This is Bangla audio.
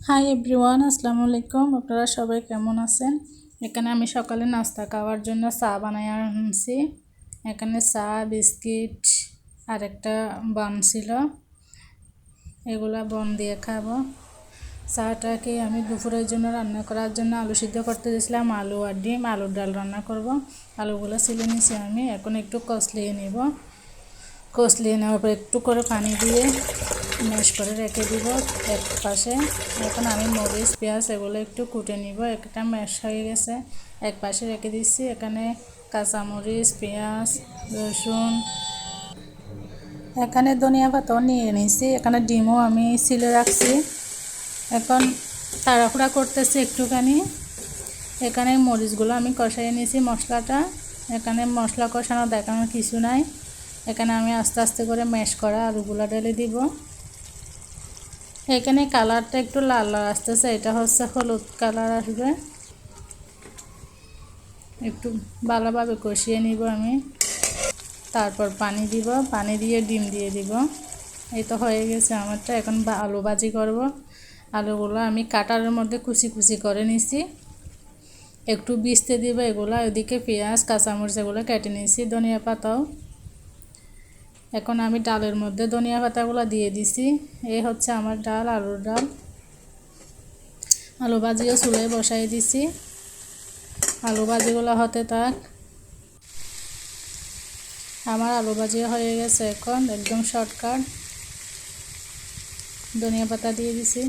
হাই এভরিওয়ান, আসসালামু আলাইকুম। আপনারা সবাই কেমন আছেন? এখানে আমি সকালে নাস্তা খাওয়ার জন্য চা বানাই আনছি। এখানে চা, বিস্কিট আর একটা বান ছিল, এগুলা বন দিয়ে খাবো। চাটাকে আমি দুপুরের জন্য রান্না করার জন্য আলু সিদ্ধ করতে দিয়েছিলাম। আলু আর ডিম, আলুর ডাল রান্না করব। আলুগুলো ছিলে নিয়েছি আমি, এখন একটু কষলিয়ে নেব। কষলিয়ে নেওয়ার পর একটু করে পানি দিয়ে ম্যাশ করে রেখে দিব এক পাশে। এখন আমি মরিচ, পেঁয়াজ এগুলো একটু কুটে নিব। একটা ম্যাশ হয়ে গেছে, এক পাশে রেখে দিচ্ছি। এখানে কাঁচামরিচ, পেঁয়াজ, রসুন, এখানে ধনিয়া পাতাও নিয়ে নিয়েছি। এখানে ডিমও আমি ছিলে রাখছি। এখন তাড়াহুড়া করতেছি একটুখানি। এখানে মরিচগুলো আমি কষাইয়ে নিয়েছি মশলাটা। এখানে মশলা কষানো দেখানোর কিছু নাই। এখানে আমি আস্তে আস্তে করে ম্যাশ করা আলুগুলো ঢেলে দিব। এখানে কালারটা একটু লাল লাল আসতেছে, এটা হচ্ছে হলুদ কালার আসবে। একটু ভালোভাবে কষিয়ে নিব আমি, তারপর পানি দিব। পানি দিয়ে ডিম দিয়ে দিব। এই তো হয়ে গেছে আমারটা। এখন আলু ভাজি করব। আলুগুলো আমি কাটারের মধ্যে কুচি কুচি করে নিছি, একটু ভিজতে দিব এগুলো। ওইদিকে পেঁয়াজ, কাঁচামরিচ এগুলো কেটে নিয়েছি, ধনিয়া পাতাও। এখন আমি ডালের মধ্যে ধনিয়া পাতাগুলো দিয়ে দিছি। এই হচ্ছে আমার ডাল, আলুর ডাল। আলু ভাজিও চুলায় বসাই দিছি, আলু ভাজিগুলো হতে থাক। আমার আলু ভাজিও হয়ে গেছে। এখন একদম শর্টকাট ধনিয়া পাতা দিয়ে দিছি।